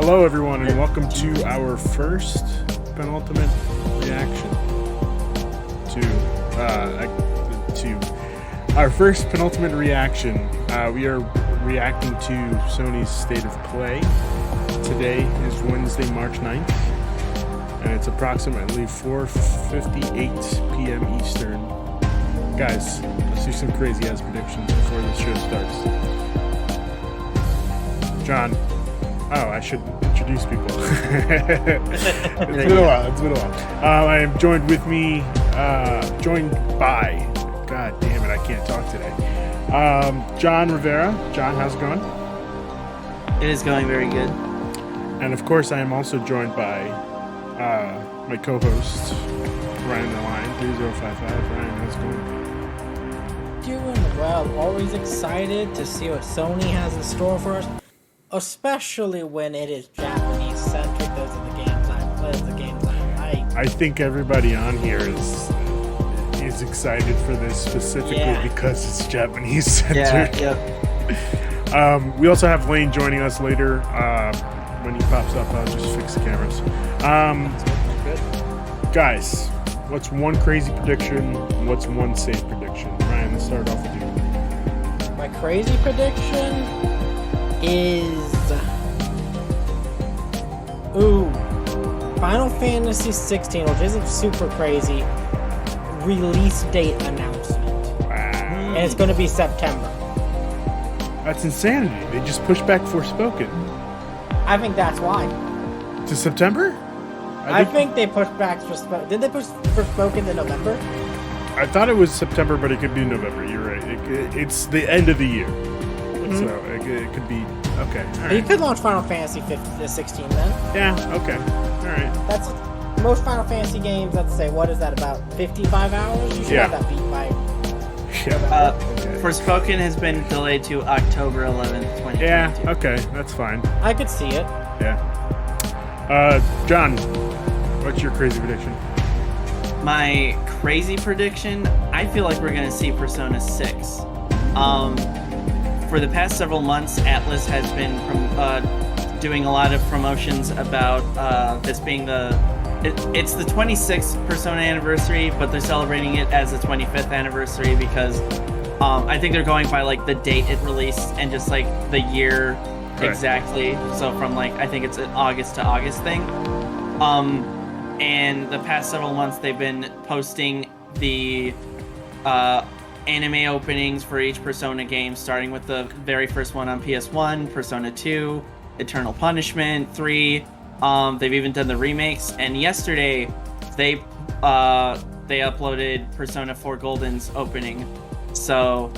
Hello, everyone, and welcome to our first penultimate reaction to our first penultimate reaction. We are reacting to Sony's State of Play. Today is Wednesday, March 9th, and it's approximately 4:58 p.m. Eastern. Guys, let's do some crazy ass predictions before this show starts. John. Oh, I should introduce people. It's been a while. I am joined by, God damn it, I can't talk today. John Rivera. John, how's it going? It is going very good. And of course, I am also joined by my co-host, Ryan the Lion, 3055. Ryan, how's it going? Doing well. Always excited to see what Sony has in store for us. Especially when it is Japanese-centric. Those are the games I play, the games I like. I think everybody on here is excited for this specifically because it's Japanese-centric. Yeah. We also have Lane joining us later. When he pops up, I'll just fix the cameras. Guys, what's one crazy prediction? What's one safe prediction? Ryan, let's start off with you. My crazy prediction is Final Fantasy 16, which isn't super crazy, release date announcement. Wow. And it's going to be September. That's insanity. They just pushed back Forspoken. I think that's why. To September? I think they pushed back Forspoken. Did they push Forspoken to November? I thought it was September, but it could be November. You're right. It's the end of the year. So it could be okay. All right. You could launch Final Fantasy 16 then. Yeah. Okay. All right. That's most Final Fantasy games. Let's say, what is that, about 55 hours? You should have that beat by. Forspoken has been delayed to October 11th, 2022. Yeah. Okay. That's fine. I could see it. Yeah. John, what's your crazy prediction? My crazy prediction, I feel like we're gonna see Persona 6. For the past several months, Atlas has been doing a lot of promotions about this being it's the 26th Persona anniversary, but they're celebrating it as the 25th anniversary because I think they're going by like the date it released and just like the year exactly. So from like, I think it's an August to August thing. And the past several months they've been posting the anime openings for each Persona game, starting with the very first one on PS1, Persona 2, Eternal Punishment 3. They've even done the remakes, and yesterday they uploaded Persona 4 Golden's opening. So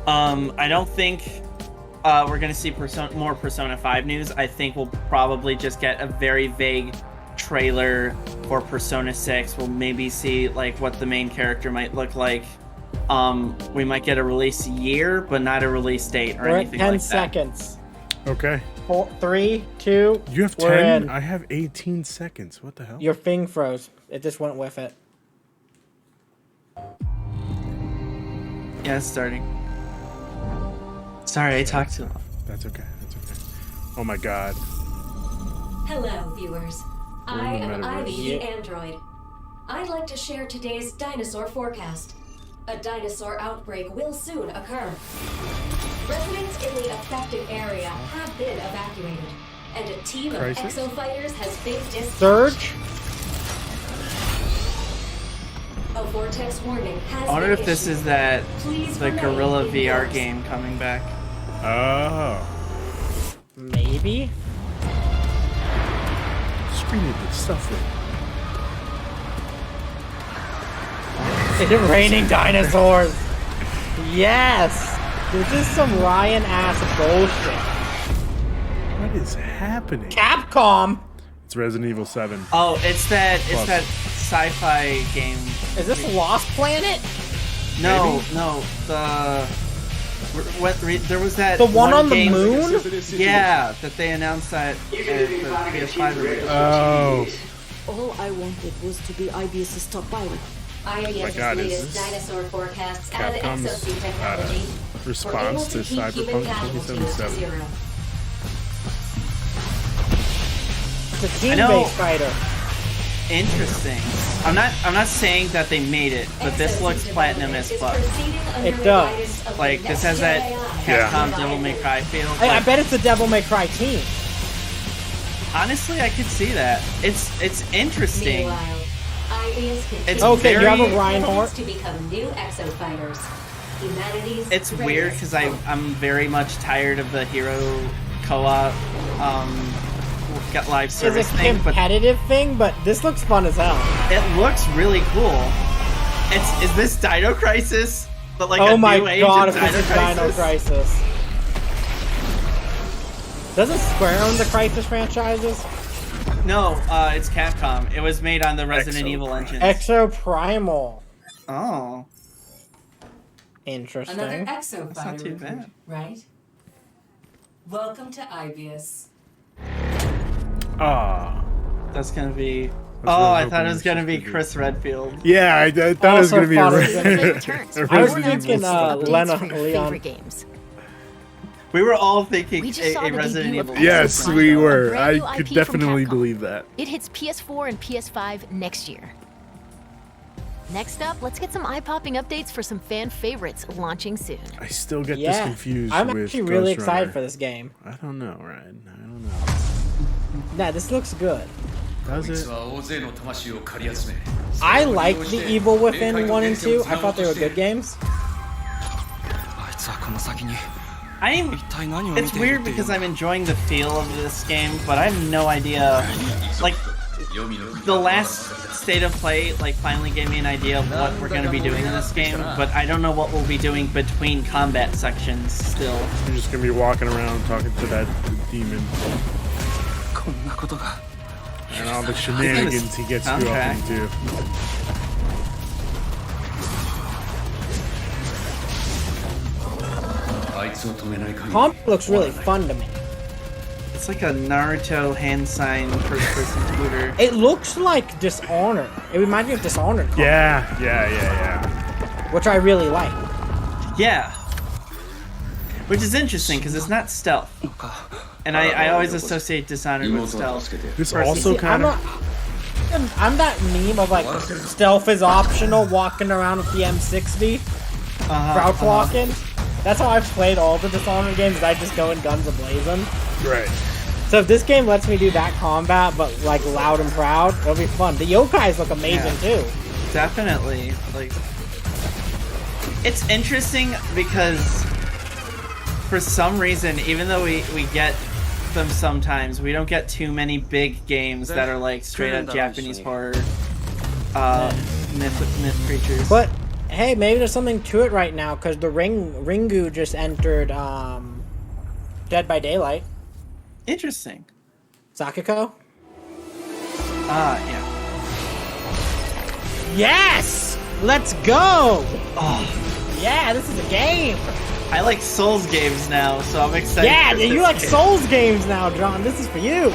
I don't think we're gonna see more Persona 5 news. I think we'll probably just get a very vague trailer for Persona 6. We'll maybe see like what the main character might look like. We might get a release year, but not a release date or anything like that. 10 seconds. Okay. 4, 3, 2. You have 10? I have 18 seconds. What the hell? Your thing froze. It just went with it. Yeah, it's starting. Sorry, I talked too long. That's okay. Oh my god. Hello, viewers. I am Ivy, the android. I'd like to share today's dinosaur forecast. A dinosaur outbreak will soon occur. Residents in the affected area have been evacuated, and a team of exo-fighters has been dispatched. Surge? A vortex warning has I wonder if this is the remain Gorilla VR indoors. game coming back. Oh. Maybe? Screaming with stuff. It's raining dinosaurs. Yes. This is some Ryan ass bullshit. What is happening? Capcom. It's Resident Evil 7. Oh, it's that sci-fi game. Is this Lost Planet? No, Maybe? no. There was that The one on the game, moon? Yeah, that they announced that at the PS5 release. Oh. All I wanted was to be IBS's top pilot. IBS's God, is latest this dinosaur forecasts and Capcom's, exosuit technology response to were able to keep Cyberpunk human casualties to 2077? zero. It's a team-based fighter. Interesting. I'm not saying that they made it, but this looks platinum as fuck. It does. Like this has that Capcom Devil May Cry feel. I bet it's a Devil May Cry team. Honestly, I could see that. It's interesting. It's okay. very, You have a Reinhardt. To become new exo fighters. It's weird because I'm very much tired of the hero co-op got live service It's a thing, competitive thing, but this looks fun as hell. It looks really cool. Is this Dino Crisis? But like oh a my new age god, of if this is Dino Crisis. Doesn't Square own the Crisis franchises? No, it's Capcom. It was made on the Resident Evil engine. Exo Primal. Oh. Interesting. Another exo That's not fighter too recruit, bad. right? Welcome to Ibius. Ah. That's gonna be. really I hoping thought it was this gonna was be gonna be- Chris Redfield. Yeah, I thought it was going to be a Also I was Resident thinking Evil. Lena for your Leon. favorite games. We were all thinking We just saw a the Resident debut of Evil. Exo Yes, Primal, we a were. brand I new could IP from definitely Capcom. believe that. It hits PS4 and PS5 next year. Next up, let's get some eye-popping updates for some fan favorites launching soon. I still get this Yeah, confused I'm with actually really Ghost excited Runner. for this game. I don't know, Ryan. I don't know. Nah, this looks good. Does it? I liked the Evil Within 1 and 2. I thought they were good games. It's weird because I'm enjoying the feel of this game, but I have no idea. Like, the last State of Play, like, finally gave me an idea of what we're going to be doing in this game, but I don't know what we'll be doing between combat sections still. You're just going to be walking around talking to that demon. And all the shenanigans he gets you up into. Comp looks really fun to me. It's like a Naruto hand sign first-person shooter. It looks like Dishonored. It reminds me of Dishonored. Comp, Yeah. which I really like. Yeah. Which is interesting because it's not stealth. And I always associate Dishonored with stealth. This also kind of... I'm that meme of like stealth is optional, walking around with the M60, crouch walking. That's how I've played all the Dishonored games. Is I just go in guns a-blazing. Right. So if this game lets me do that combat, but like loud and proud, it'll be fun. The yokais look amazing too. Definitely. Like, it's interesting because for some reason, even though we get them sometimes, we don't get too many big games that are like straight up Japanese horror myth creatures. But hey, maybe there's something to it right now because the Ringu just entered Dead by Daylight. Interesting. Sakiko? Yeah. Yes! Let's go! Oh. Yeah, this is a game! I like Souls games now, so I'm excited. Yeah, for you this like game. Souls games now, John. This is for you.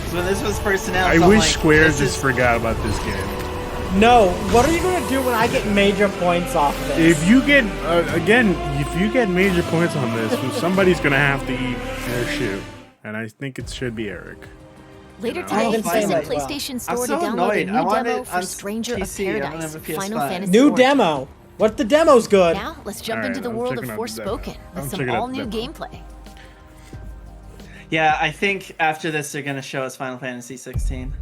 So when this was first announced, I I'm wish like, Square this just is- forgot about this game. No, what are you gonna do when I get major points off of this? If you get, if you get major points on this, then somebody's going to have to eat their shoe. And I think it should be Eric. Later I today, haven't played visit that well. PlayStation I'm Store so to download annoyed. a I new want demo it for on Stranger PC. of I don't Paradise, have a PS5. Final Fantasy New Origin. demo. What the demo's good? Now, let's jump Alright, into the I'm world checking of out the demo. Forspoken I'm with some checking out the all-new demo. gameplay. Yeah, I think after this they're gonna show us Final Fantasy 16.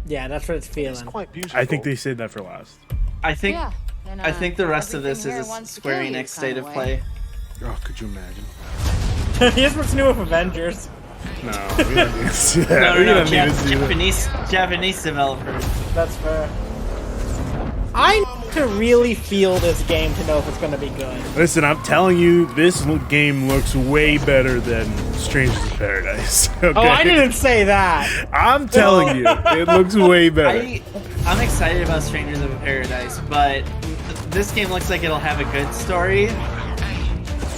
Yeah, that's what it's feeling. I think they saved that for last. I think Yeah. And, I think the rest of this everything is here a wants to Square kill you Enix State kinda of way. Play. Oh, could you imagine? Here's what's new with Avengers. No, we don't need to see that. No, we no, no, don't need to see that. Japanese developers. That's fair. I need to really feel this game to know if it's gonna be good. Listen, I'm telling you, this game looks way better than Strangers in Paradise. Okay? Oh, I didn't say that. I'm telling you, it looks way better. I'm excited about Strangers of Paradise, but this game looks like it'll have a good story.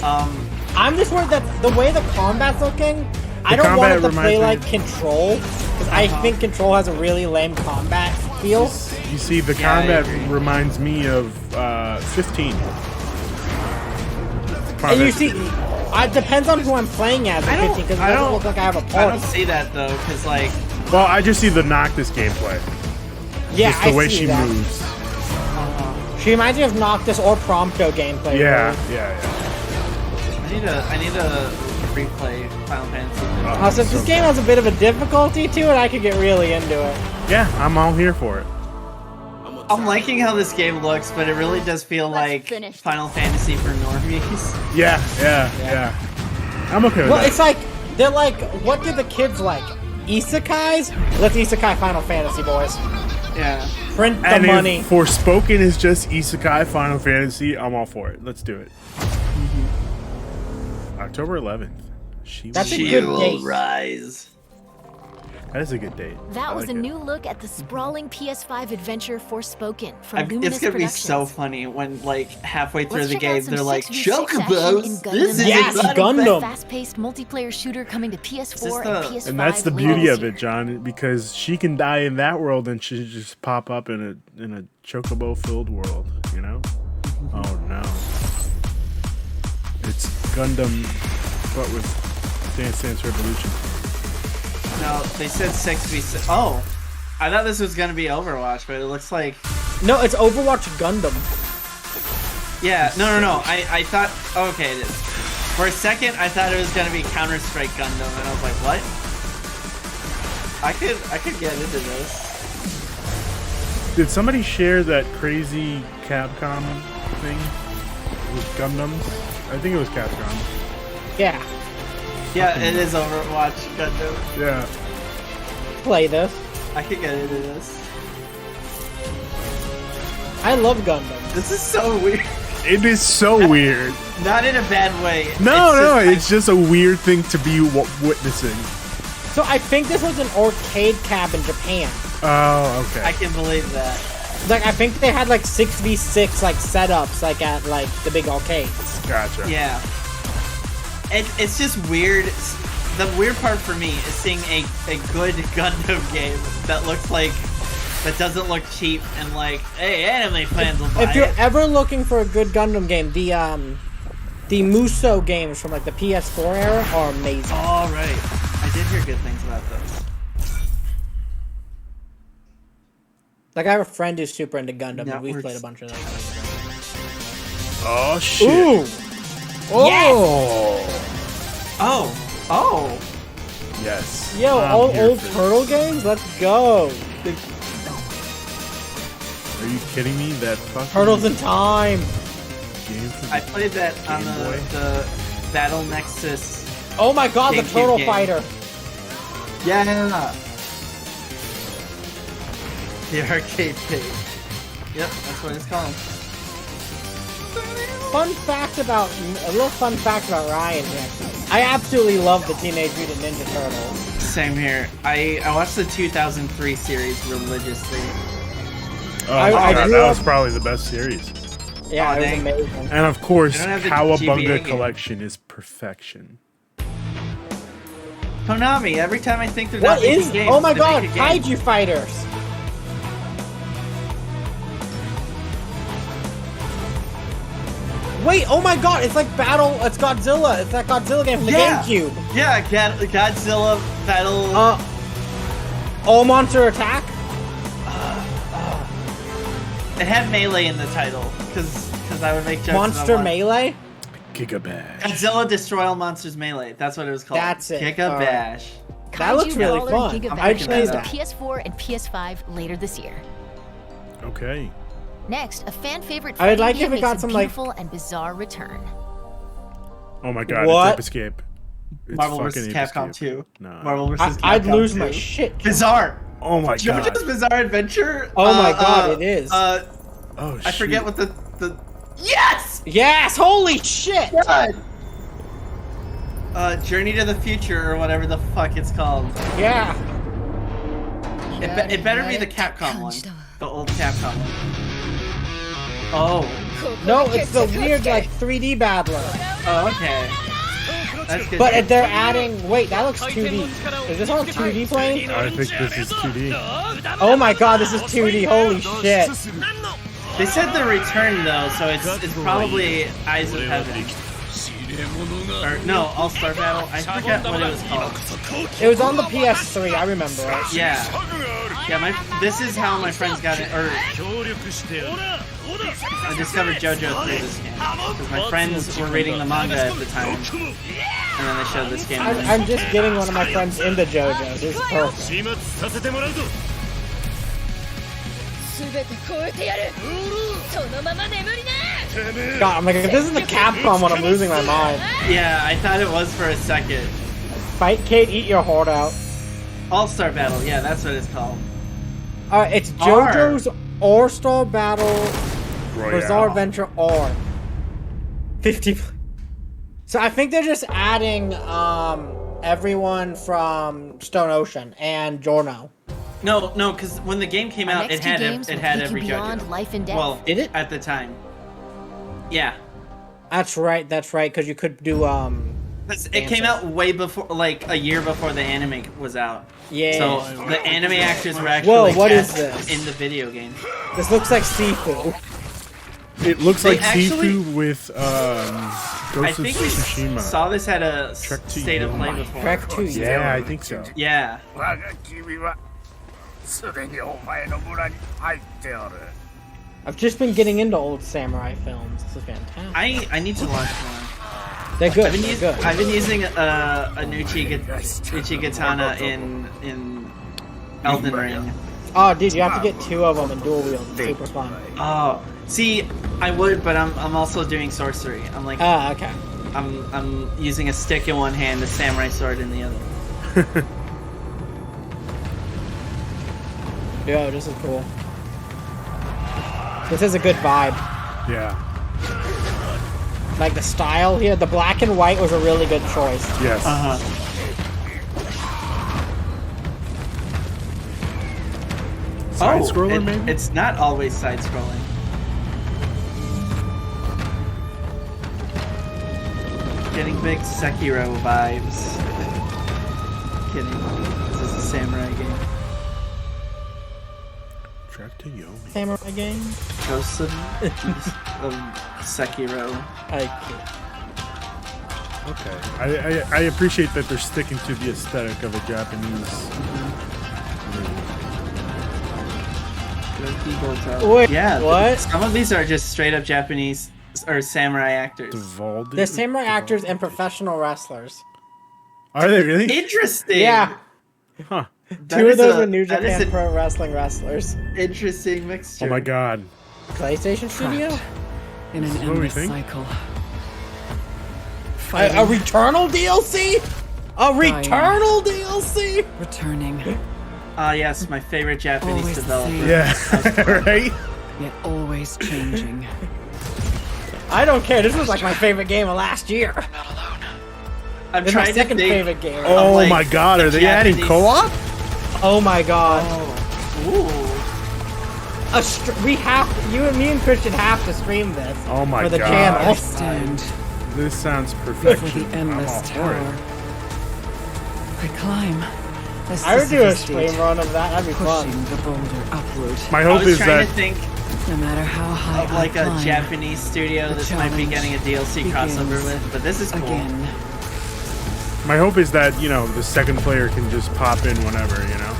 I'm just worried that the way the combat's looking, I don't want it to play like Control, because I think Control has a really lame combat feel. You see, the Yeah, I combat agree. reminds me of 15. And you see, It depends on who I'm playing as. Because it doesn't look like I have a party. I don't see that though, because like. Well, I just see the Noctis gameplay. Yeah, just the way see she that. moves. She reminds me of Noctis or Prompto gameplay. Yeah. I need a replay Final Fantasy. Since this game has a bit of a difficulty to it, I could get really into it. Yeah, I'm all here for it. I'm liking how this game looks, but it really does feel like Final Fantasy for normies. Yeah. I'm okay with that. Well, it's like, they're like, what do the kids like? Isekais? Let's Isekai Final Fantasy, boys. Yeah. Print the and money. if Forspoken is just Isekai Final Fantasy, I'm all for it. Let's do it. October 11th. That's a good date. Rise. That is a good date. That was a new look at the sprawling PS5 adventure Forspoken from Luminous It's gonna be Productions. so funny when, like, halfway through Let's the check out game, some they're like, 6v6 action Chocobos! in This is Yes, Gundam! Fast-paced multiplayer shooter coming to PS4 the- and PS5. And that's the later beauty this of year. it, John, because she can die in that world and she just pop up in a chocobo-filled world, you know? Oh no. It's Gundam, but with Dance Dance Revolution. No, they said 6v6. Oh! I thought this was gonna be Overwatch, but it looks like... No, it's Overwatch Gundam. Yeah, no. I thought... Oh, okay, it is. For a second, I thought it was gonna be Counter-Strike Gundam, and I was like, what? I could get into this. Did somebody share that crazy Capcom thing with Gundams? I think it was Capcom. Yeah. Yeah, it is Overwatch Gundam. Yeah. Play this. I could get into this. I love Gundam. This is so weird. It is so weird. Not in a bad way. It's just a weird thing to be witnessing. So I think this was an arcade cab in Japan. Oh, okay. I can believe that. Like, I think they had like 6v6 like setups like at like the big arcades. Gotcha. Yeah. It's just weird. The weird part for me is seeing a good Gundam game that looks like, that doesn't look cheap and like, hey, anime fans will buy If you're it. ever looking for a good Gundam game, the Muso games from like the PS4 era are amazing. All right, I did hear good things about those. Like, I have a friend who's super into Gundam, and we've Networks. played a bunch of those. Oh shit. Ooh! Oh. Oh. Yes. Yo, I'm old here for Turtle games? Let's go! this. Are you kidding me? That fucking Turtles in Time! game for I played that on Game Boy? the Battle Nexus. Oh my god, the GameCube Turtle game. Fighter! Yeah. The arcade pig. Yep, that's what it's called. A little fun fact about Ryan here. I absolutely love the Teenage Mutant Ninja Turtles. Same here. I watched the 2003 series religiously. Oh, I God, grew that up- was probably the best series. Yeah, Oh, it was dang. amazing. And of course, They don't have the Cowabunga GBA game. Collection is perfection. Konami, every time I think they're not What making is? games, Oh my they god, make a game. Kaiju Fighters! Wait, oh my god, it's like it's Godzilla. It's that Godzilla game from the Yeah. GameCube. Yeah, Godzilla Battle. All Monster Attack? It had Melee in the title, because I would make jokes Monster about Melee? Gigabash. Godzilla Destroy All Monsters Melee. That's what it was called. That's it. Kick a Alright. bash. That looks Kaiju really Brawler fun. Gigabash I'd making play comes that to that. up. PS4 and PS5 later this year. Okay. Next, a fan favorite I would fighting like game if it makes got a some, like- beautiful and bizarre return. Oh my god, What? it's Ape Escape. It's Marvel fucking vs. Ape Capcom Escape. 2. No. Marvel vs. Capcom I'd lose 2. my shit. Bizarre. Oh my god. JoJo's Bizarre Adventure. Oh my god, it is. Oh I forget shit. what the. Yes! Yes! Holy shit! God! Journey to the Future or whatever the fuck it's called. Yeah. It better be the Capcom one. The old Capcom one. Oh. No, it's the weird, like, 3D battler. Oh, okay. That's good. But they're adding... Wait, that looks 2D. Is this all 2D playing? I think this is 2D. Oh my god, this is 2D. Holy shit. They said the return though, so it's probably Eyes of Heaven. Or no, All-Star Battle. I forget what it was called. It was on the PS3. I remember it. Yeah. Yeah, this is how my friends got it, or I discovered JoJo through this game. Because my friends were reading the manga at the time, and then they showed this game. I'm just getting one of my friends into JoJo. This is perfect. God, I'm like, if this is the Capcom one, I'm losing my mind. Yeah, I thought it was for a second. Fight Kate, eat your heart out. All-Star Battle, yeah, that's what it's called. It's JoJo's All-Star Battle Bizarre Adventure R. 50. So I think they're just adding everyone from Stone Ocean and Giorno. No, because when the game came out, it had every JoJo. Life and death. Well, did it at the time? Yeah. That's right, because you could do it came out way before, like a year before the anime was out. Yeah. So the anime actors were actually what is this? in the video game. This looks like Sifu. It looks like Sifu with Ghost of we Tsushima. saw this at a State of Play before. Trek 2, Yeah, I think so. Yeah. I've just been getting into old samurai films. This is fantastic. I need to watch more. They're good. I've been using a Uchigatana in Elden Ring. Oh, dude, you have to get 2 of them and dual wield. It's super fun. Oh, see, I would, but I'm also doing sorcery. I'm like, okay. I'm using a stick in one hand, a samurai sword in the other. Yo, this is cool. This is a good vibe. Yeah. Like the style here, the black and white was a really good choice. Yes. Side-scroller, maybe? It's not always side-scrolling. Getting big Sekiro vibes. Kidding. This is a samurai game. Track to Yomi. Samurai game? Ghosts of Sekiro. Okay. I appreciate that they're sticking to the aesthetic of a Japanese movie. Wait, yeah, what? Some of these are just straight up Japanese or samurai actors. They're samurai actors and professional wrestlers. Are they really? Interesting. Yeah. Huh. 2 of those are New Japan Pro Wrestling wrestlers. Interesting mixture. Oh my god. PlayStation Studio? In an endless cycle. A Returnal DLC? A Returnal DLC? Returning. Ah, yes, my favorite Japanese Always developer. Yeah, right? Yet always changing. I don't care. This was like my favorite game of last year. I'm not alone. I'm It's my trying second to think favorite game. Oh like, my god, are they adding co-op? Oh my god. Ooh. You and me and Christian have to stream this. Oh my for the god. channel. Stand This sounds before perfection. the I'm endless all for tower. it. I climb. I would do a stream run of that. That'd be fun. Pushing the boulder upward. My I hope was is trying that to think No matter how high of like I a climb, Japanese studio the this might be challenge getting a DLC crossover begins with, but this is cool. again. my hope is that, you know, the second player can just pop in whenever, you know.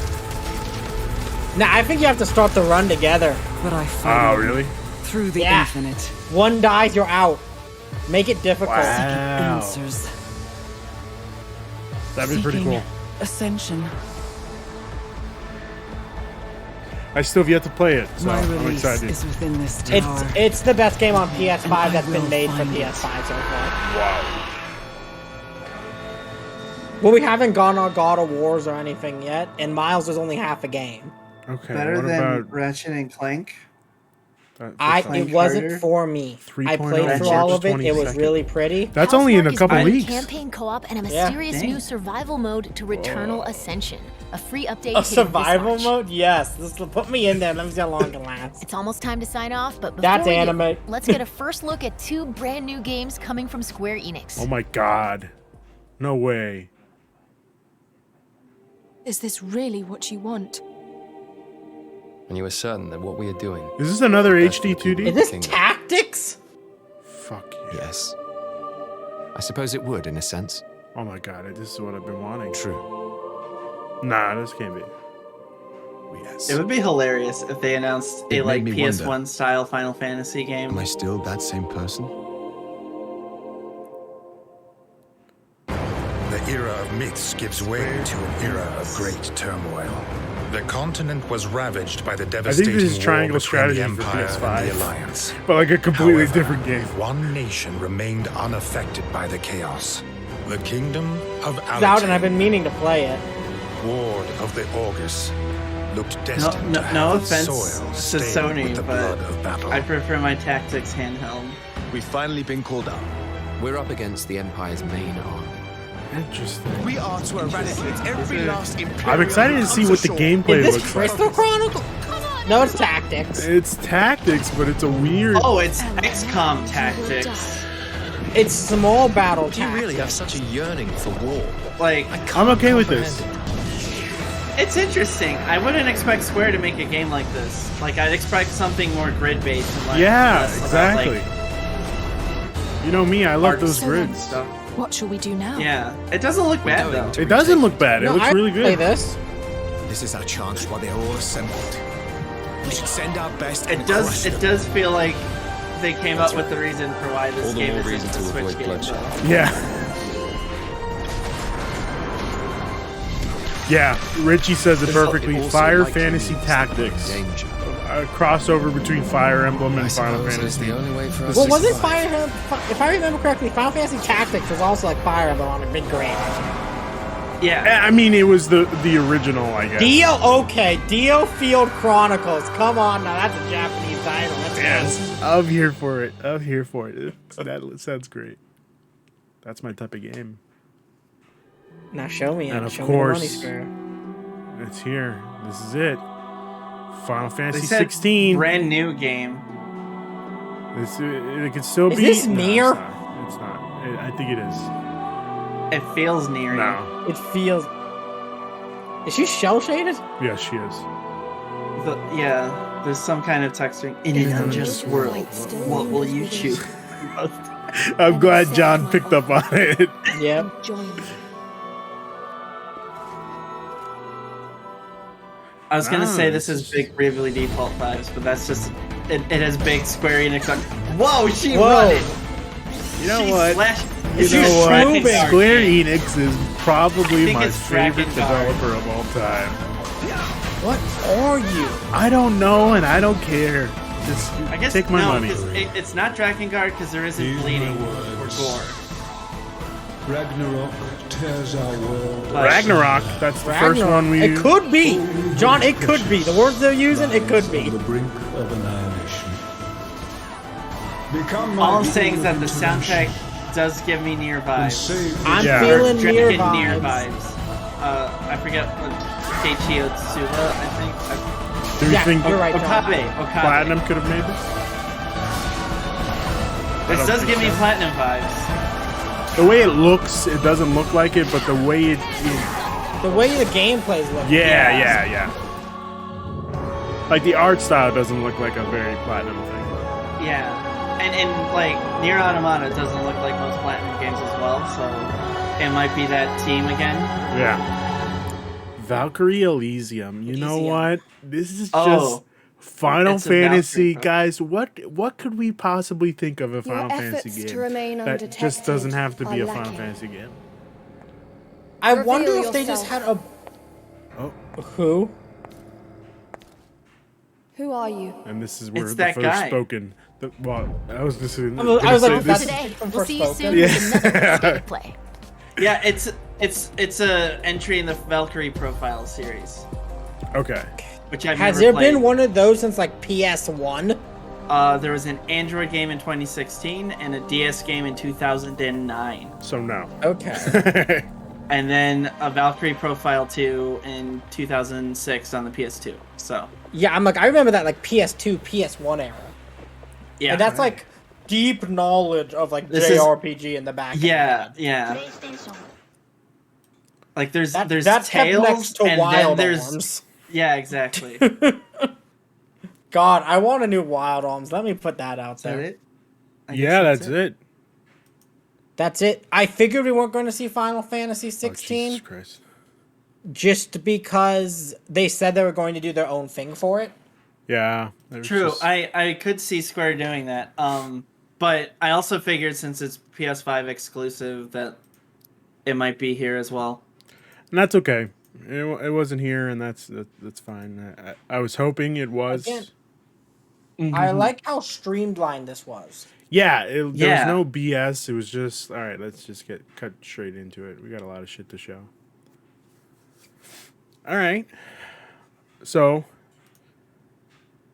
Nah, I think you have to start the run together. But I follow Oh, really? through the Yeah. infinite. One dies, you're out. Make it difficult. Wow. Answers. That'd be pretty Seeking cool. Ascension. I still have yet to play it, so My I'm release excited. is within this tower. It's the best game on PS5 that's I been will made for find it. PS5 so far. Wow. Well, we haven't gone on God of Wars or anything yet, and Miles is only half a game. Okay. Better what than about Ratchet and Clank. It wasn't Harder? for me. 3.0 I played through all of it. It was 22nd. really pretty. That's only in a Housemarque is couple bringing weeks. Campaign co-op and a Yeah. mysterious Dang. new survival mode to Returnal Ascension. A free update. A hitting this survival March. mode? Yes. Put me in there. Let me see how long it can last. It's almost time to sign off, but before That's we do, anime. let's get a first look at 2 brand new games coming from Square Enix. Oh my god. No way. Is this really what you want? When you were certain that what we are doing. Is this another That's HD what you 2D? Is this Kingdom. Tactics? Fuck yeah. Yes. I suppose it would, in a sense. Oh my god, this is what I've been wanting. True. Nah, this can't be. Yes. It would be hilarious if they announced a It like made me PS1 wonder. style Final Fantasy game. Am I still that same person? The era of myths gives way to an era of great turmoil. The continent was ravaged by the I devastating think this is war Triangle between the Strategy for Empire and PS5. the Alliance. But like a completely However, different game. One nation remained unaffected by the chaos. The kingdom of It's out, and I've Alatain, been meaning to play it. ward of the August, looked No, destined to no have its offense soil to stained with Sony, the but blood of battle. I prefer my tactics handheld. We've finally been called up. We're up against the Empire's main army. Interesting. We are to eradicate every last imperial. I'm excited to see what the gameplay Is this looks like. Crystal Chronicle? No, it's Tactics. It's tactics, but it's a weird. Oh, it's XCOM tactics. It's small battle Do you tactics. really have such a yearning for war? Like, I'm okay with this. it's interesting. I wouldn't expect Square to make a game like this. Like, I'd expect something more grid-based. And like, Yeah, less exactly. About, like, You know me, I love those So grids. stuff. What shall we do now? Yeah, it doesn't look bad though. It doesn't look bad. It No, looks I really play good. this. This is our chance while they're all assembled. We should send our best. It and does. crush It them. does feel like they came up with the reason for why this All the game more is reason a to Switch avoid game. bloodshed. though. Yeah. Yeah, Richie says it perfectly. also Fire likely Fantasy means Tactics. Danger. A crossover between Fire Emblem I and Final suppose it's Fantasy. the only way for us Well, to wasn't survive. if I remember correctly, Final Fantasy Tactics was also like Fire Emblem on a big grid. Yeah. I mean, it was the original, I guess. Dio Field Chronicles. Come on now, that's a Japanese title. Let's Yes, I'm here for it. I'm here for it. That sounds great. That's my type of game. go. Now show me it. And of Show me the money course- square. It's here. This is it. Final They Fantasy said 16. brand new game. It could still Is be. this No, near? It's not. I think it is. It feels near. No. It feels. Is she shell shaded? Yes, she is. Yeah. There's some kind of texturing in an unjust world. What will you choose? I'm glad John picked up on it. Yep. I was gonna say this Nice. is big Bravely Default vibes, but that's just it has big Square Enix. Whoa, she Whoa. running. You know She what? slashed- You She's know what? tracking moving. guard. Square Enix is I probably think my it's favorite Dragon Guard. developer of all time. What are you? I don't know, and I don't care. Just I guess take my no, money. 'cause it's not Drakengard because there isn't bleeding or gore. Ragnarok tears our world. But Ragnarok. That's the first Ragnarok. one we. It could be, John. It could be. The words they're using, it could be. On the brink of annihilation. Become my all I'm saying is that the intervention soundtrack does give me near and vibes. save I'm Yeah. feeling Dragon near near vibes. vibes. I forget what Keiichi Otsuba, I think. Do you Yeah, think you're right, John. Okabe. Platinum could have made this? This don't does think give me so. Platinum vibes. The way it looks, it doesn't look like it, but the way it The way the gameplays look. yeah. Like the art style doesn't look like a very Platinum thing. Yeah. And like Nier Automata doesn't look like most Platinum games as well, so it might be that team again. Yeah. Valkyrie Elysium. You know Elysium. what? This is just Oh. Final It's a Fantasy, Valkyrie, guys. What could we possibly think of a Final Fantasy efforts to game remain that just undetected doesn't have to be are a Final lacking. Fantasy game? I Reveal wonder if they just had yourself. a. Oh. Who? Who are you? And this is where It's the that first guy. spoken. Well, I was just. I was like, that's Today, from we'll first see you spoken. soon with another state of play. Yeah, it's a entry in the Valkyrie profile series, Okay. which I've Has never there played. been one of those since like PS1? There was an Android game in 2016 and a DS game in 2009. So no. Okay. And then a Valkyrie Profile 2 in 2006 on the PS2. So, Yeah, I'm like, I remember that like PS2, PS1 era. yeah. And that's like deep knowledge of like This is- JRPG in the back. of my Yeah, head. yeah. Like there's That's kept Tales next to and Wild then there's Arms. yeah, exactly. God, I want a new Wild Arms. Let me put that out Is that there. it? I Yeah, guess that's it. That's it. I figured we weren't going to see Final Fantasy Oh, 16 Jesus Christ. just because they said they were going to do their own thing for it. Yeah. True. Just... I could see Square doing that. But I also figured since it's PS5 exclusive that it might be here as well. And that's okay. It wasn't here, and that's fine. I was hoping it was. Again, I like how streamlined this was. Yeah, there was Yeah. no BS. It was just, all right, let's just get cut straight into it. We got a lot of shit to show. All right. So,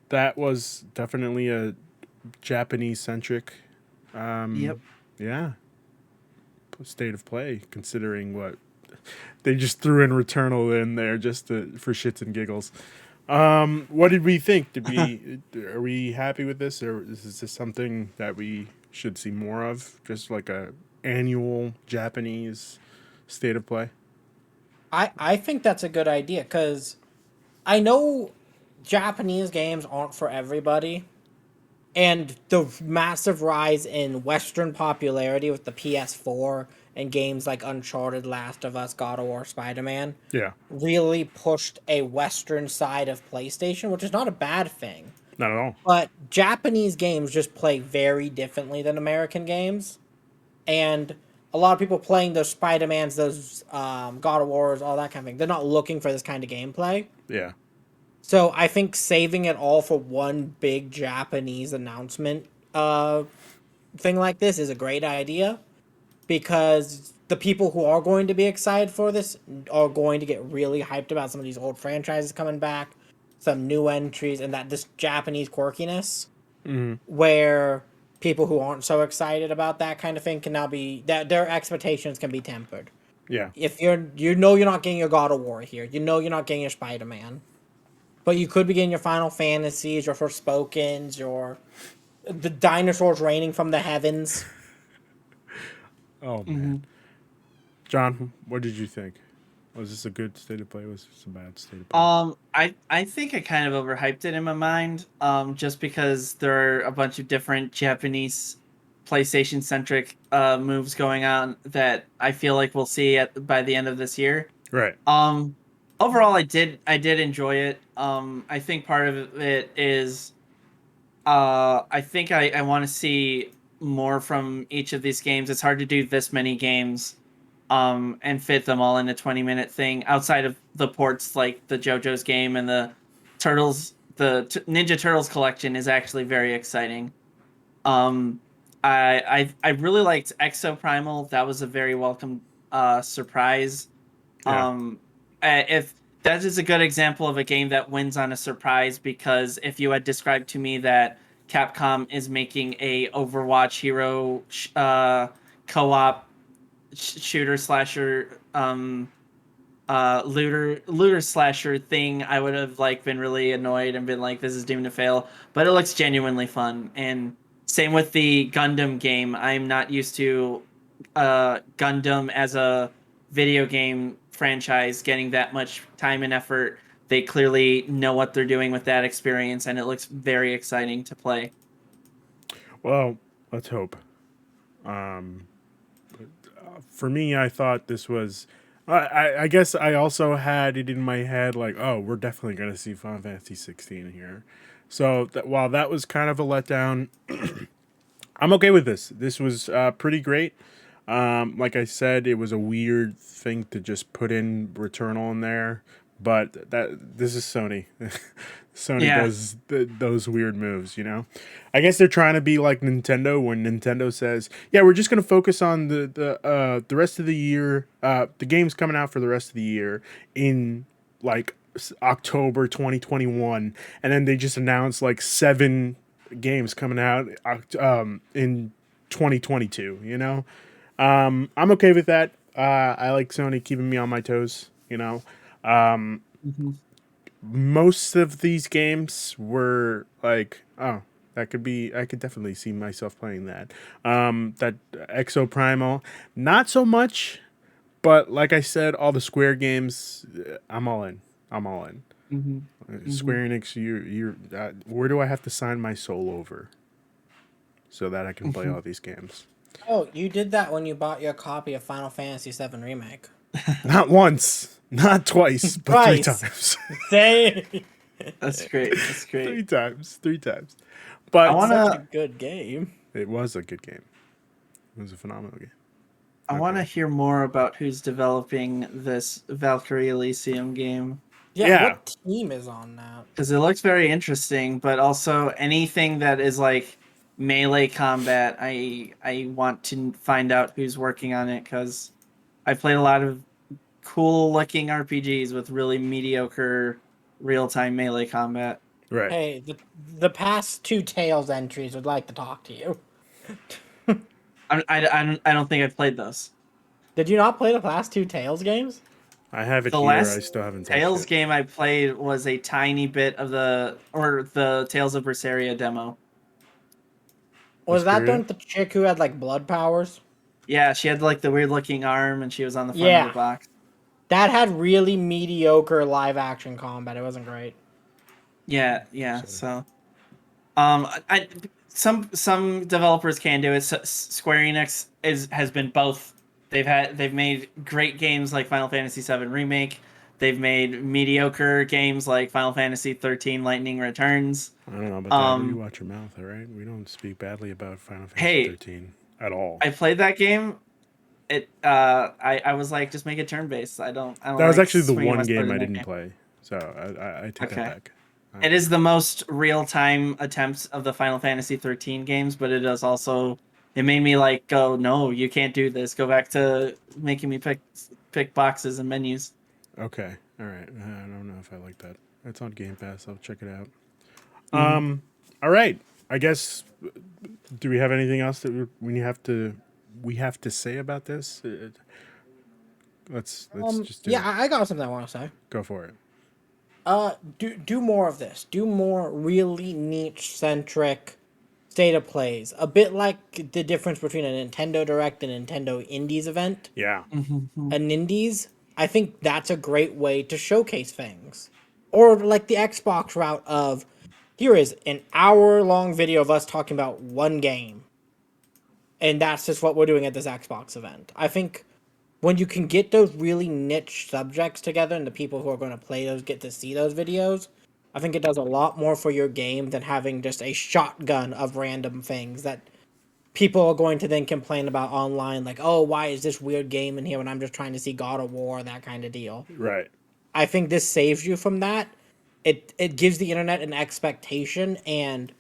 that was definitely a Japanese-centric, Yep. yeah, state of play, considering what they just threw in Returnal in there just for shits and giggles. What did we think? Are we happy with this, or is this something that we should see more of? Just like a annual Japanese state of play? I think that's a good idea because I know Japanese games aren't for everybody, and the massive rise in Western popularity with the PS4 and games like Uncharted, Last of Us, God of War, Spider-Man Yeah, really pushed a Western side of PlayStation, which is not a bad thing. not at all. But Japanese games just play very differently than American games. And a lot of people playing those Spider-Mans, those God of Wars, all that kind of thing, they're not looking for this kind of gameplay. Yeah, So I think saving it all for one big Japanese announcement thing like this is a great idea because the people who are going to be excited for this are going to get really hyped about some of these old franchises coming back, some new entries, and that this Japanese quirkiness where people who aren't so excited about that kind of thing can now be that their expectations can be tempered. yeah, If you're not getting your God of War here, you're not getting your Spider-Man, but you could be getting your Final Fantasies, your Forspokens, your the dinosaurs raining from the heavens. Oh man, John, what did you think? Was this a good state of play? Was this a bad state of play? I think I kind of overhyped it in my mind, just because there are a bunch of different Japanese PlayStation centric moves going on that I feel like we'll see by the end of this year. Right. Overall, I did enjoy it. I think part of it is, I think I want to see more from each of these games. It's hard to do this many games, and fit them all in a 20-minute thing outside of the ports like the JoJo's game and the Turtles. The Ninja Turtles collection is actually very exciting. I really liked Exo Primal. That was a very welcome surprise. Yeah. If that is a good example of a game that wins on a surprise, because if you had described to me that Capcom is making a Overwatch hero co-op shooter slasher looter slasher thing, I would have been really annoyed and been like, this is doomed to fail. But it looks genuinely fun. And same with the Gundam game. I'm not used to Gundam as a video game franchise getting that much time and effort. They clearly know what they're doing with that experience, and it looks very exciting to play. Well, let's hope. For me, I thought this was. I guess I also had it in my head oh, we're definitely going to see Final Fantasy 16 here. So while that was kind of a letdown, I'm okay with this. This was pretty great. Like I said, it was a weird thing to just put in Returnal in there, but this is Sony. Sony does those weird moves, you know? I guess they're trying to be like Nintendo when Nintendo says, yeah, we're just going to focus on the rest of the year, the games coming out for the rest of the year in October 2021, and then they just announce 7 games coming out in 2022, you know? I'm okay with that. I like Sony keeping me on my toes, you know? Most of these games were oh, I could definitely see myself playing that. That Exo Primal, not so much, but like I said, all the Square games, I'm all in. Square Enix, you're where do I have to sign my soul over so that I can play all these games? Oh, you did that when you bought your copy of Final Fantasy VII Remake. Not once, not twice, but three Twice. times. Say. That's great. That's great. Three times. But I Such a wanna. good game. it was a good game. It was a phenomenal game. I want to hear more about who's developing this Valkyrie Elysium game. Yeah, what team is on that? Because it looks very interesting, but also anything that is like melee combat, I want to find out who's working on it, because I played a lot of cool looking RPGs with really mediocre real-time melee combat. Right. Hey, the past 2 Tales entries would like to talk to you. I don't think I've played those. Did you not play the past 2 Tales games? I have it The here. last I still haven't touched Tales it. game I played was a tiny bit of the Tales of Berseria demo. Was that Vesperia? done with the chick who had like blood powers? Yeah, she had like the weird looking arm and she was on the front of Yeah. the box. That had really mediocre live action combat. It wasn't great. Yeah. So, some developers can do it. Square Enix has been both. They've made great games like Final Fantasy VII Remake. They've made mediocre games like Final Fantasy 13 Lightning Returns. I don't know about that. You watch your mouth, all right? We don't speak badly about Final Fantasy 13 at all. I played that game. I was like, just make it turn based. I don't. That was like actually the swinging one my sword game in I that didn't game. play, so I take that back. It is the most real-time attempts of the Final Fantasy 13 games, but it is also, it made me like go, no, you can't do this. Go back to making me pick boxes and menus. Okay, all right. I don't know if I like that. It's on Game Pass. I'll check it out. All right. I guess. Do we have anything else that we have to say about this? Let's just do Yeah, it. I got something I want to say. Go for it. Do more of this. Do more really niche centric state of plays. A bit like the difference between a Nintendo Direct and a Nintendo Indies event. Yeah. An Indies, I think that's a great way to showcase things. Or like the Xbox route of, here is an hour-long video of us talking about one game. And that's just what we're doing at this Xbox event. I think when you can get those really niche subjects together and the people who are going to play those get to see those videos, I think it does a lot more for your game than having just a shotgun of random things that people are going to then complain about online, like, oh, why is this weird game in here when I'm just trying to see God of War, that kind of deal. Right. I think this saves you from that. It gives the internet an expectation, and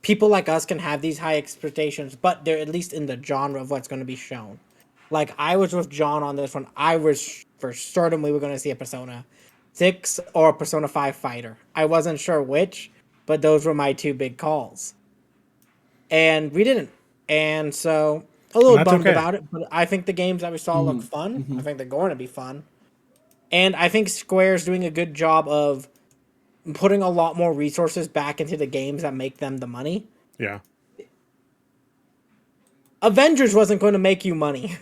people like us can have these high expectations, but they're at least in the genre of what's going to be shown. Like, I was with John on this one. I was for certain we were going to see a Persona 6 or a Persona 5 fighter. I wasn't sure which, but those were my 2 big calls. And we didn't. And so, a little bummed about it, but I think the games that we saw look fun. I think they're going to be fun. And I think Square's doing a good job of putting a lot more resources back into the games that make them the money. Yeah. Avengers wasn't going to make you money.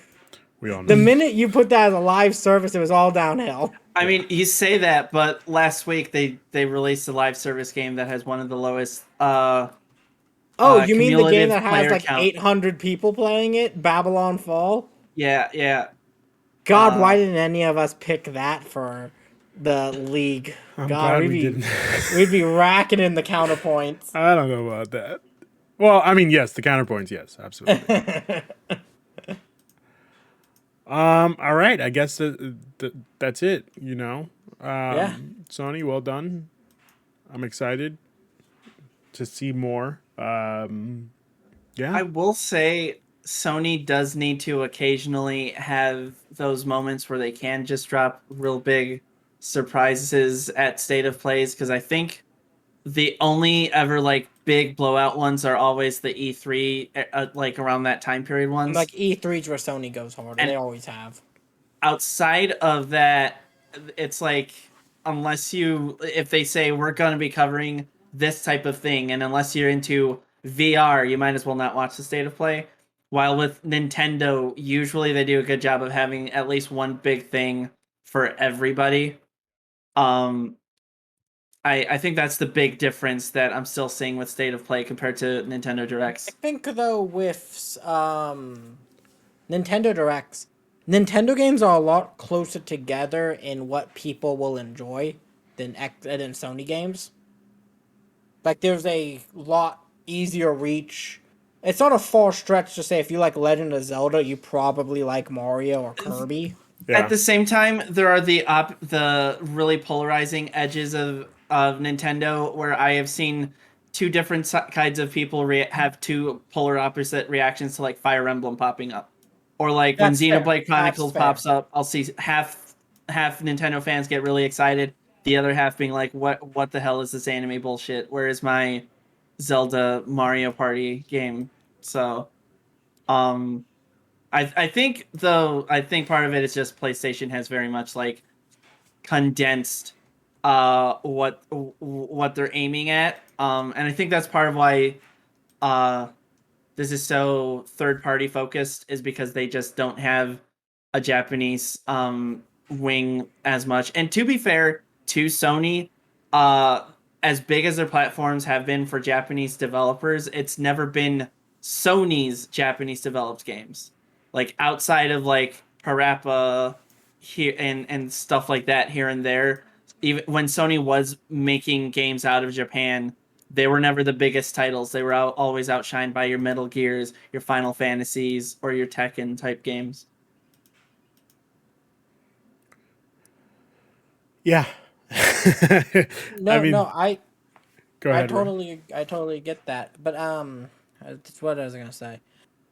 We all know. The minute you put that as a live service, it was all downhill. I mean, you say that, but last week they released a live service game that has one of the lowest. You mean the game that has like count. 800 people playing it, Babylon Fall? Yeah. God, why didn't any of us pick that for the league? I'm God, glad we didn't. we'd be racking in the counterpoints. I don't know about that. Well, I mean, yes, the counterpoints, yes, absolutely. All right, I guess that's it. You know, Yeah. Sony, well done. I'm excited to see more. Yeah, I will say Sony does need to occasionally have those moments where they can just drop real big surprises at State of Plays, because I think the only ever like big blowout ones are always the E3 like around that time period ones. Like E3's where Sony goes hard, and they always have. Outside of that, it's like, if they say we're going to be covering this type of thing, and unless you're into VR, you might as well not watch the State of Play. While with Nintendo, usually they do a good job of having at least one big thing for everybody. I think that's the big difference that I'm still seeing with State of Play compared to Nintendo Directs. I think though with Nintendo Directs. Nintendo games are a lot closer together in what people will enjoy than Sony games. Like, there's a lot easier reach. It's not a far stretch to say if you like Legend of Zelda, you probably like Mario or Kirby. At the same time, there are the really polarizing edges of Nintendo, where I have seen two different kinds of people have two polar opposite reactions to like Fire Emblem popping up, or like when Xenoblade Chronicles pops up, I'll see half Nintendo fans get really excited, the other half being like, what the hell is this anime bullshit? Where is my Zelda Mario Party game? So, I think part of it is just PlayStation has very much like condensed what they're aiming at, and I think that's part of why this is so third party focused, is because they just don't have a Japanese wing as much. And to be fair to Sony, as big as their platforms have been for Japanese developers, it's never been Sony's Japanese developed games. Like outside of like Parappa here and stuff like that here and there, even when Sony was making games out of Japan, they were never the biggest titles. They were always outshined by your Metal Gears, your Final Fantasies, or your Tekken type games. Yeah. I go ahead. I totally get that. But that's what I was gonna say.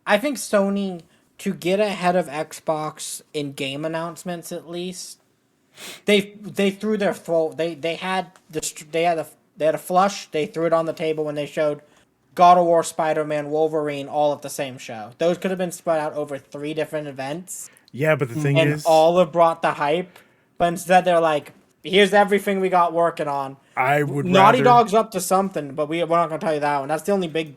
I think Sony, to get ahead of Xbox in game announcements, at least, they threw their throat. They had a flush. They threw it on the table when they showed God of War, Spider-Man, Wolverine all at the same show. Those could have been spread out over 3 different events. Yeah, but the thing is, all have brought the hype. But instead, they're like, here's everything we got working on. Naughty Dog's up to something, but we're not going to tell you that one. That's the only big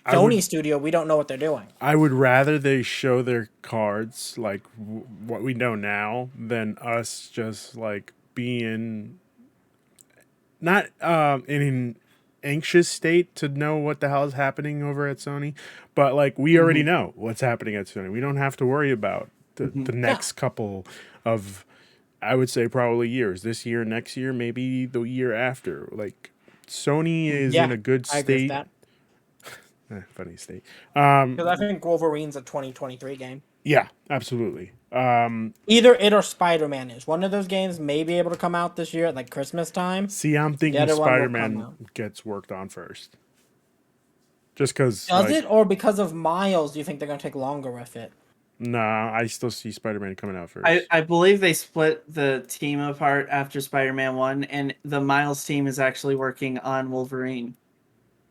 Sony studio. We don't know what they're doing. I would rather they show their cards, like what we know now, than us just like being not in an anxious state to know what the hell is happening over at Sony. But like we already know what's happening at Sony. We don't have to worry about the next couple of, I would say, probably years. This year, next year, maybe the year after. Like Sony is in a good state. I agree with that. Funny state. Because I think Wolverine's a 2023 game. Yeah, absolutely. Either it or Spider-Man is. One of those games may be able to come out this year at like Christmas time. See, I'm thinking Spider-Man gets worked on first. Just because. Does it? Or because of Miles, do you think they're going to take longer with it? Nah, I still see Spider-Man coming out first. I believe they split the team apart after Spider-Man 1, and the Miles team is actually working on Wolverine.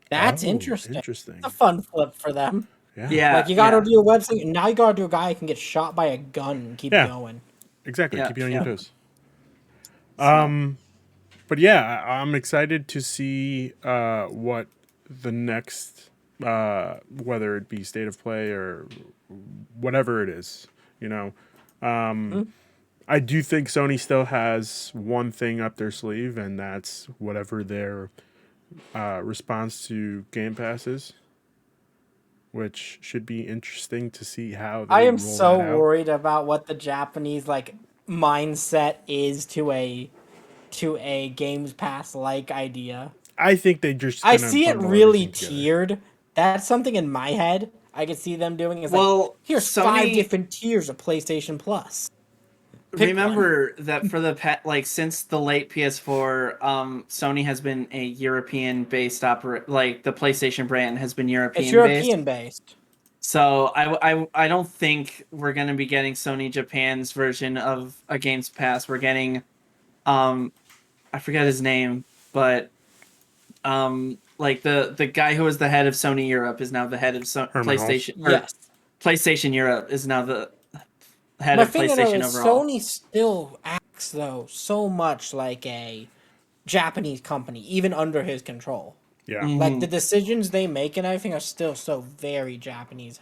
That's interesting. It's a fun flip for them. Yeah. Like, you got to do a website, and now you got to do a guy who can get shot by a gun and keep going. Exactly. Keep you on your toes. But yeah, I'm excited to see what the next, whether it be State of Play or whatever it is, you know. I do think Sony still has one thing up their sleeve, and that's whatever their response to Game Pass is, which should be interesting to see how they I am roll so that out. worried about what the Japanese like mindset is to a Games Pass like idea. I think they just I see it really tiered. That's something in my head I could see them doing. Is like, here's Sony, 5 different tiers of PlayStation Plus. Remember that for the since the late PS4, Sony has been a European-based like the PlayStation brand has been European-based. It's European-based. So I don't think we're gonna be getting Sony Japan's version of a Games Pass. We're getting, I forget his name, but like the guy who was the head of Sony Europe is now the head of PlayStation. Yes, PlayStation Europe is now the head of PlayStation overall. Sony still acts though so much like a Japanese company, even under his control. Yeah, like the decisions they make and everything are still so very Japanese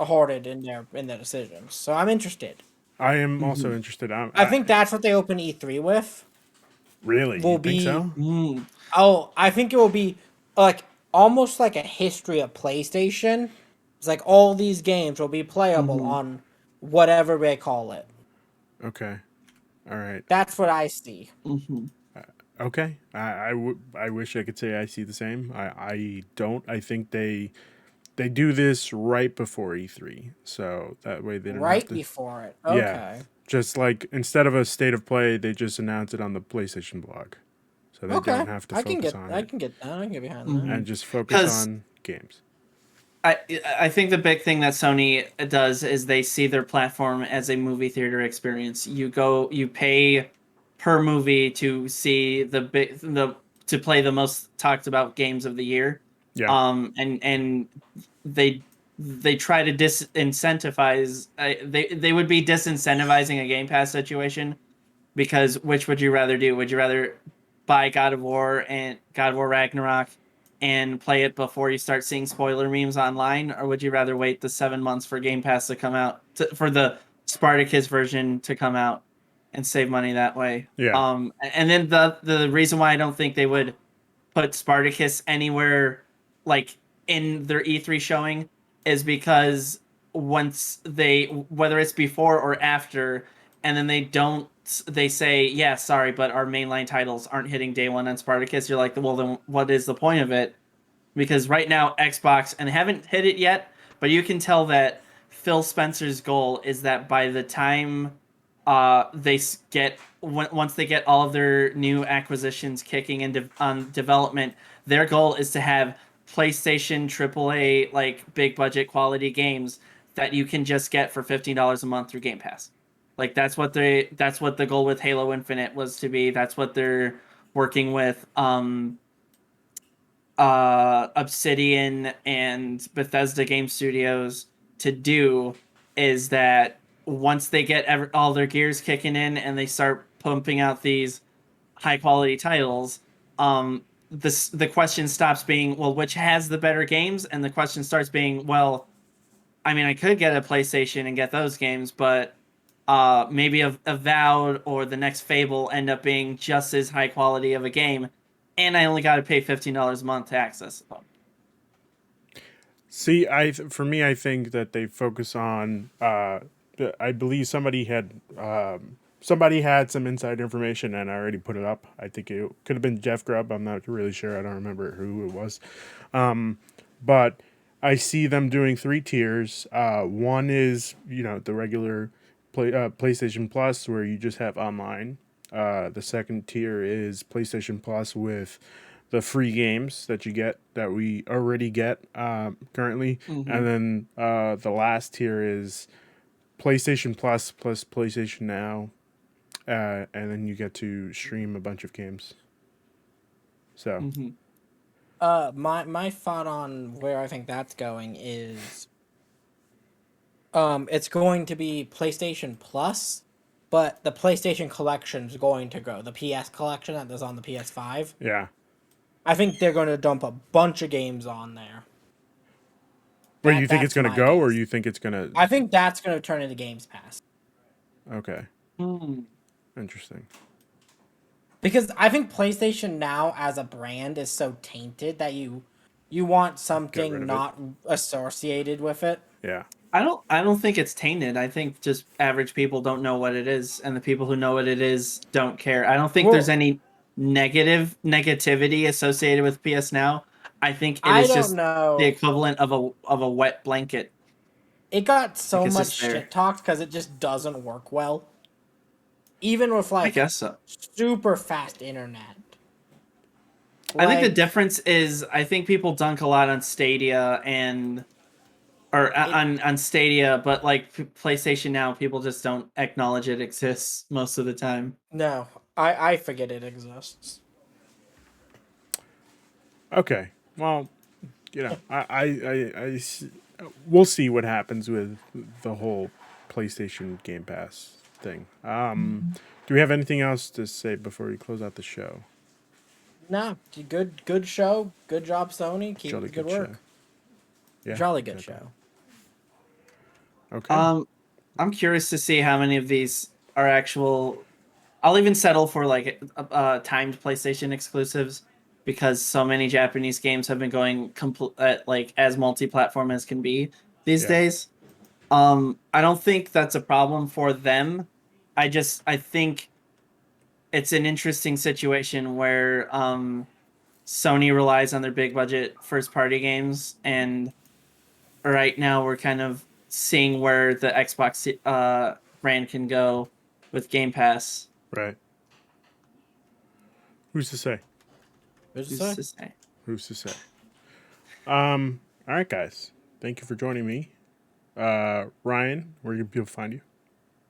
hearted in their decisions. So I'm interested. I am also interested. I think that's what they open E3 with. Really? You think so? Oh, I think it will be like almost like a history of PlayStation. It's like all these games will be playable on whatever they call it. Okay. All right. That's what I see. Okay. I wish I could say I see the same. I don't. I think they do this right before E3, so that way they don't have Right to. before it. Yeah. Okay. Just like instead of a state of play, they just announce it on the PlayStation blog, so they don't have to focus on I it can get that. I can get behind that. and just focus on games. I think the big thing that Sony does is they see their platform as a movie theater experience. You pay per movie to see to play the most talked about games of the year. Yeah. And they try to disincentivize. They would be disincentivizing a Game Pass situation, because which would you rather do? Would you rather buy God of War and God of War Ragnarok and play it before you start seeing spoiler memes online, or would you rather wait the 7 months for Game Pass to come out, for the Spartacus version to come out, and save money that way? Yeah. And then the reason why I don't think they would put Spartacus anywhere like in their E3 showing is because once whether it's before or after, and then they say, yeah, sorry, but our mainline titles aren't hitting day one on Spartacus, you're like, well, then what is the point of it? Because right now Xbox, and they haven't hit it yet, but you can tell that Phil Spencer's goal is that by the time once they get all of their new acquisitions kicking into on development, their goal is to have PlayStation AAA, like big budget quality games that you can just get for $15 a month through Game Pass. Like that's what the goal with Halo Infinite was to be. That's what they're working with Obsidian and Bethesda Game Studios to do, is that once they get all their gears kicking in and they start pumping out these high quality titles, the question stops being, well, which has the better games, and the question starts being, well, I mean, I could get a PlayStation and get those games, but maybe Avowed or the next Fable end up being just as high quality of a game, and I only got to pay $15 a month to access them. See, for me, I think that they focus on. I believe somebody had some inside information, and I already put it up. I think it could have been Jeff Grubb. I'm not really sure. I don't remember who it was. But I see them doing 3 tiers. One is the regular PlayStation Plus, where you just have online. The second tier is PlayStation Plus with the free games that you get, that we already get currently. And then the last tier is PlayStation Plus plus PlayStation Now, and then you get to stream a bunch of games. So my thought on where I think that's going is it's going to be PlayStation Plus, but the PlayStation Collection is going to go. The PS Collection that is on the PS5. yeah. I think they're going to dump a bunch of games on there. Wait, you think it's going to go, or you think it's going to... I think that's going to turn into Games Pass. Okay. Interesting. Because I think PlayStation Now as a brand is so tainted that you want something not associated with it. Yeah. I don't think it's tainted. I think just average people don't know what it is, and the people who know what it is don't care. I don't think there's any negativity associated with PS Now. I think it is just the equivalent of a wet blanket. It got so much shit talked because it just doesn't work well. Even with I guess so. Super fast internet. I think the difference is, I think people dunk a lot on Stadia on Stadia, but like PlayStation Now, people just don't acknowledge it exists most of the time. No, I forget it exists. Okay, well, we'll see what happens with the whole PlayStation Game Pass thing. Do we have anything else to say before we close out the show? No, good show. Good job, Sony. Keep up the good work. Show. Yeah, jolly good show. Okay. I'm curious to see how many of these are actual. I'll even settle for like timed PlayStation exclusives, because so many Japanese games have been going like as multi-platform as can be. these days. I don't think that's a problem for them. I think it's an interesting situation where Sony relies on their big budget first party games, and right now we're kind of seeing where the Xbox brand can go with Game Pass. Right. Who's to say? Who's Who's to to say? say? Who's to say? All right, guys. Thank you for joining me. Ryan, where can people find you?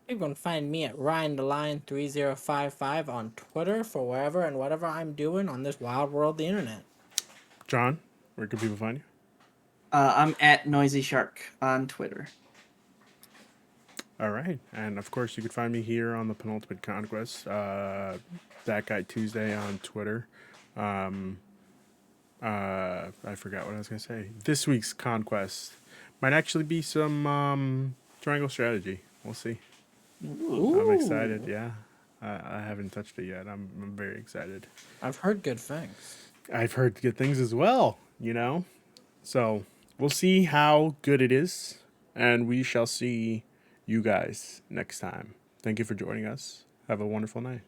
You can find me at RyanTheLion3055 on Twitter for wherever and whatever I'm doing on this wild world of the internet. John, where can people find you? I'm at Noisy Shark on Twitter. All right. And of course, you can find me here on the Penultimate Conquest. That Guy Tuesday on Twitter. I forgot what I was going to say. This week's Conquest might actually be some triangle strategy. We'll see. Ooh. I'm excited. Yeah. I haven't touched it yet. I'm very excited. I've heard good things. I've heard good things as well, you know? So we'll see how good it is. And we shall see you guys next time. Thank you for joining us. Have a wonderful night.